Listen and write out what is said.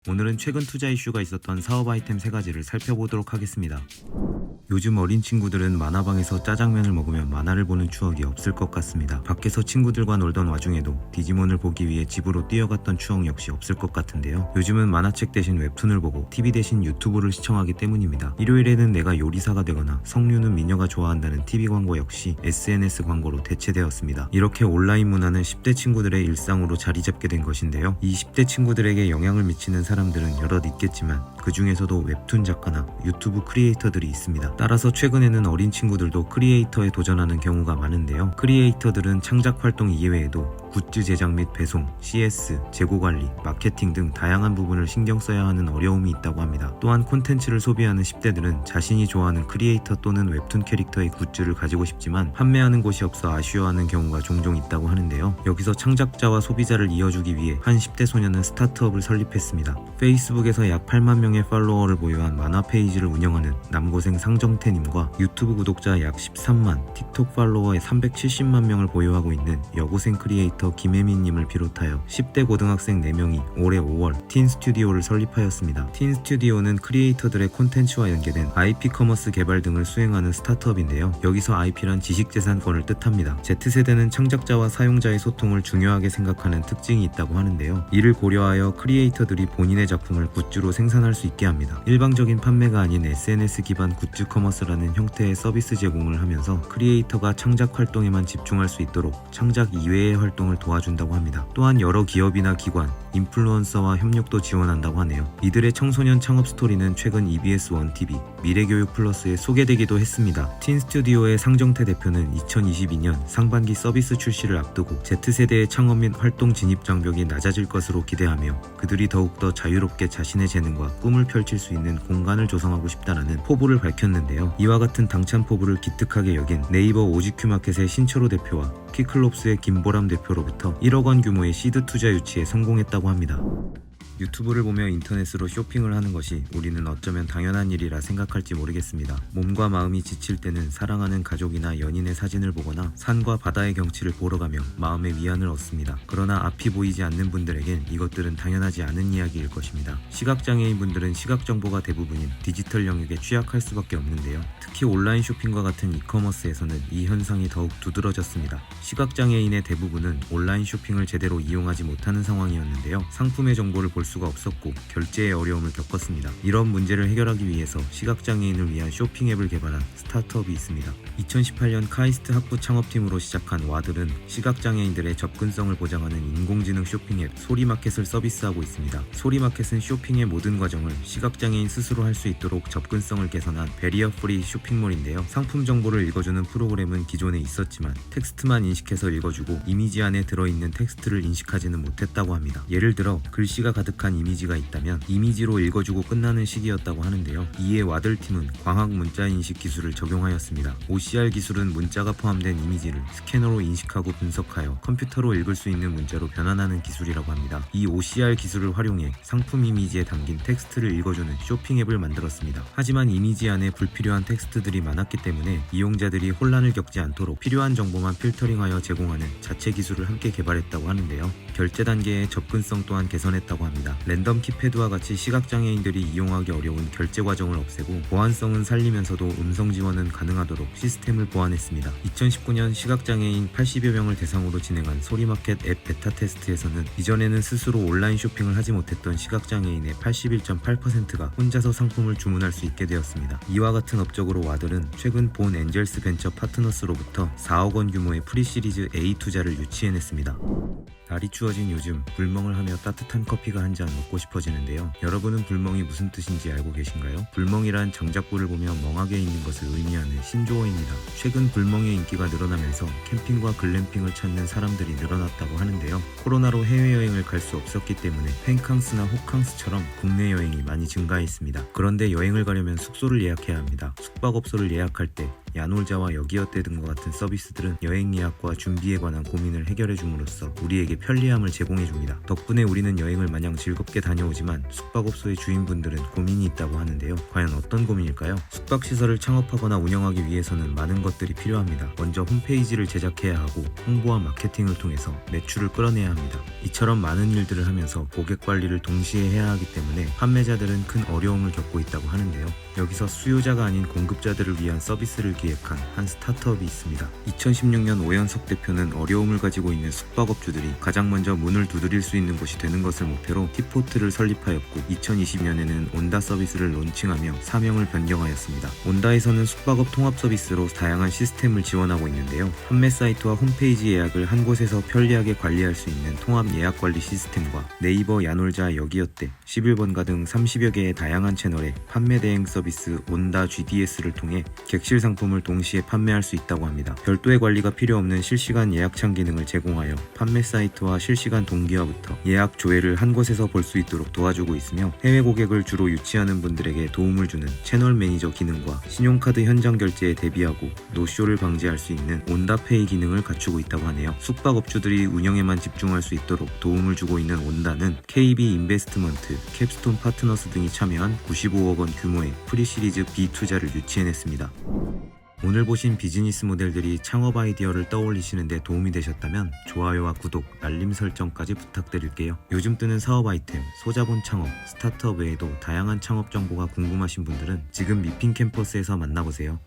오늘은 최근 투자 이슈가 있었던 사업 아이템 3가지를 살펴보도록 하겠습니다. 요즘 어린 친구들은 만화방에서 짜장면을 먹으면 만화를 보는 추억이 없을 것 같습니다. 밖에서 친구들과 놀던 와중에도 디지몬을 보기 위해 집으로 뛰어갔던 추억 역시 없을 것 같은데요. 요즘은 만화책 대신 웹툰을 보고 TV 대신 유튜브를 시청하기 때문입니다. 일요일에는 내가 요리사가 되거나 성류는 미녀가 좋아한다는 TV 광고 역시 SNS 광고로 대체되었습니다. 이렇게 온라인 문화는 10대 친구들의 일상으로 자리 잡게 된 것인데요. 이 10대 친구들에게 영향을 미치는 사람들은 여럿 있겠지만 그 중에서도 웹툰 작가나 유튜브 크리에이터들이 있습니다. 따라서 최근에는 어린 친구들도 크리에이터에 도전하는 경우가 많은데요. 크리에이터들은 창작 활동 이외에도 굿즈 제작 및 배송, CS, 재고 관리, 마케팅 등 다양한 부분을 신경 써야 하는 어려움이 있다고 합니다. 또한 콘텐츠를 소비하는 10대들은 자신이 좋아하는 크리에이터 또는 웹툰 캐릭터의 굿즈를 가지고 싶지만 판매하는 곳이 없어 아쉬워하는 경우가 종종 있다고 하는데요. 여기서 창작자와 소비자를 이어주기 위해 한 10대 소년은 스타트업을 설립했습니다. 페이스북에서 약 8만 명의 팔로워를 보유한 만화 페이지를 운영하는 남고생 상정태님과 유튜브 구독자 약 13만, 틱톡 팔로워의 370만 명을 보유하고 있는 여고생 크리에이터 김혜민님을 비롯하여 10대 고등학생 4명이 올해 5월 틴스튜디오를 설립하였습니다. 틴스튜디오는 크리에이터들의 콘텐츠와 연계된 IP 커머스 개발 등을 수행하는 스타트업인데요. 여기서 IP란 지식재산권을 뜻합니다. Z세대는 창작자와 사용자의 소통을 중요하게 생각하는 특징이 있다고 하는데요. 이를 고려하여 크리에이터들이 본인의 작품을 굿즈로 생산할 수 있게 합니다. 일방적인 판매가 아닌 SNS 기반 굿즈 커머스라는 형태의 서비스 제공을 하면서 크리에이터가 창작 활동에만 집중할 수 있도록 창작 이외의 활동을 도와준다고 합니다. 또한 여러 기업이나 기관, 인플루언서와 협력도 지원한다고 하네요. 이들의 청소년 창업 스토리는 최근 EBS 원TV, 미래교육 플러스에 소개되기도 했습니다. 틴스튜디오의 상정태 대표는 2022년 상반기 서비스 출시를 앞두고 Z세대의 창업 및 활동 진입 장벽이 낮아질 것으로 기대하며 그들이 더욱더 자유롭게 자신의 재능과 꿈을 펼칠 수 있는 공간을 조성하고 싶다라는 포부를 밝혔는데요. 이와 같은 당찬 포부를 기특하게 여긴 네이버 오지큐마켓의 신철호 대표와 퀴클롭스의 김보람 대표로부터 1억 원 규모의 시드 투자 유치에 성공했다고 합니다. 유튜브를 보며 인터넷으로 쇼핑을 하는 것이 우리는 어쩌면 당연한 일이라 생각할지 모르겠습니다. 몸과 마음이 지칠 때는 사랑하는 가족이나 연인의 사진을 보거나 산과 바다의 경치를 보러 가며 마음의 위안을 얻습니다. 그러나 앞이 보이지 않는 분들에겐 이것들은 당연하지 않은 이야기일 것입니다. 시각장애인 분들은 시각 정보가 대부분인 디지털 영역에 취약할 수밖에 없는데요. 특히 온라인 쇼핑과 같은 이커머스에서는 이 현상이 더욱 두드러졌습니다. 시각장애인의 대부분은 온라인 쇼핑을 제대로 이용하지 못하는 상황이었는데요. 상품의 정보를 볼 수가 없었고 결제에 어려움을 겪었습니다. 이런 문제를 해결하기 위해서 시각장애인을 위한 쇼핑 앱을 개발한 스타트업이 있습니다. 2018년 카이스트 학부 창업팀으로 시작한 와들은 시각장애인들의 접근성을 보장하는 인공지능 쇼핑 앱 소리마켓을 서비스하고 있습니다. 소리마켓은 쇼핑의 모든 과정을 시각장애인 스스로 할 수 있도록 접근성을 개선한 베리어 프리 쇼핑몰인데요. 상품 정보를 읽어주는 프로그램은 기존에 있었지만 텍스트만 인식해서 읽어주고 이미지 안에 들어있는 텍스트를 인식하지는 못했다고 합니다. 예를 들어 글씨가 가득한 이미지가 있다면 이미지로 읽어주고 끝나는 식이었다고 하는데요. 이에 와들팀은 광학 문자 인식 기술을 적용하였습니다. OCR 기술은 문자가 포함된 이미지를 스캐너로 인식하고 분석하여 컴퓨터로 읽을 수 있는 문자로 변환하는 기술이라고 합니다. 이 OCR 기술을 활용해 상품 이미지에 담긴 텍스트를 읽어주는 쇼핑 앱을 만들었습니다. 하지만 이미지 안에 불필요한 텍스트들이 많았기 때문에 이용자들이 혼란을 겪지 않도록 필요한 정보만 필터링하여 제공하는 자체 기술을 함께 개발했다고 하는데요. 결제 단계의 접근성 또한 개선했다고 합니다. 랜덤 키패드와 같이 시각장애인들이 이용하기 어려운 결제 과정을 없애고 보안성은 살리면서도 음성 지원은 가능하도록 시스템을 보완했습니다. 2019년 시각장애인 80여 명을 대상으로 진행한 소리마켓 앱 베타 테스트에서는 이전에는 스스로 온라인 쇼핑을 하지 못했던 시각장애인의 81.8%가 혼자서 상품을 주문할 수 있게 되었습니다. 이와 같은 업적으로 와들은 최근 본 엔젤스 벤처 파트너스로부터 4억 원 규모의 프리시리즈 A 투자를 유치해냈습니다. 날이 추워진 요즘 불멍을 하며 따뜻한 커피가 한 잔 먹고 싶어지는데요. 여러분은 불멍이 무슨 뜻인지 알고 계신가요? 불멍이란 장작불을 보며 멍하게 있는 것을 의미하는 신조어입니다. 최근 불멍의 인기가 늘어나면서 캠핑과 글램핑을 찾는 사람들이 늘어났다고 하는데요. 코로나로 해외여행을 갈 수 없었기 때문에 펜캉스나 호캉스처럼 국내 여행이 많이 증가했습니다. 그런데 여행을 가려면 숙소를 예약해야 합니다. 숙박업소를 예약할 때 야놀자와 여기어때 등과 같은 서비스들은 여행 예약과 준비에 관한 고민을 해결해 줌으로써 우리에게 편리함을 제공해 줍니다. 덕분에 우리는 여행을 마냥 즐겁게 다녀오지만 숙박업소의 주인분들은 고민이 있다고 하는데요. 과연 어떤 고민일까요? 숙박시설을 창업하거나 운영하기 위해서는 많은 것들이 필요합니다. 먼저 홈페이지를 제작해야 하고 홍보와 마케팅을 통해서 매출을 끌어내야 합니다. 이처럼 많은 일들을 하면서 고객 관리를 동시에 해야 하기 때문에 판매자들은 큰 어려움을 겪고 있다고 하는데요. 여기서 수요자가 아닌 공급자들을 위한 서비스를 기획한 한 스타트업이 있습니다. 2016년 오연석 대표는 어려움을 가지고 있는 숙박업주들이 가장 먼저 문을 두드릴 수 있는 곳이 되는 것을 목표로 티포트를 설립하였고 2020년에는 온다 서비스를 론칭하며 사명을 변경하였습니다. 온다에서는 숙박업 통합 서비스로 다양한 시스템을 지원하고 있는데요. 판매 사이트와 홈페이지 예약을 한 곳에서 편리하게 관리할 수 있는 통합 예약 관리 시스템과 네이버, 야놀자, 여기어때, 11번가 등 30여 개의 다양한 채널의 판매 대행 서비스 온다 GDS를 통해 객실 상품을 동시에 판매할 수 있다고 합니다. 별도의 관리가 필요 없는 실시간 예약창 기능을 제공하여 판매 사이트와 실시간 동기화부터 예약 조회를 한 곳에서 볼 수 있도록 도와주고 있으며 해외 고객을 주로 유치하는 분들에게 도움을 주는 채널 매니저 기능과 신용카드 현장 결제에 대비하고 노쇼를 방지할 수 있는 온다페이 기능을 갖추고 있다고 하네요. 숙박업주들이 운영에만 집중할 수 있도록 도움을 주고 있는 온다는 KB 인베스트먼트, 캡스톤 파트너스 등이 참여한 95억 원 규모의 프리시리즈 B 투자를 유치해냈습니다. 오늘 보신 비즈니스 모델들이 창업 아이디어를 떠올리시는데 도움이 되셨다면 좋아요와 구독, 알림 설정까지 부탁드릴게요. 요즘 뜨는 사업 아이템, 소자본 창업, 스타트업 외에도 다양한 창업 정보가 궁금하신 분들은 지금 미핑 캠퍼스에서 만나보세요.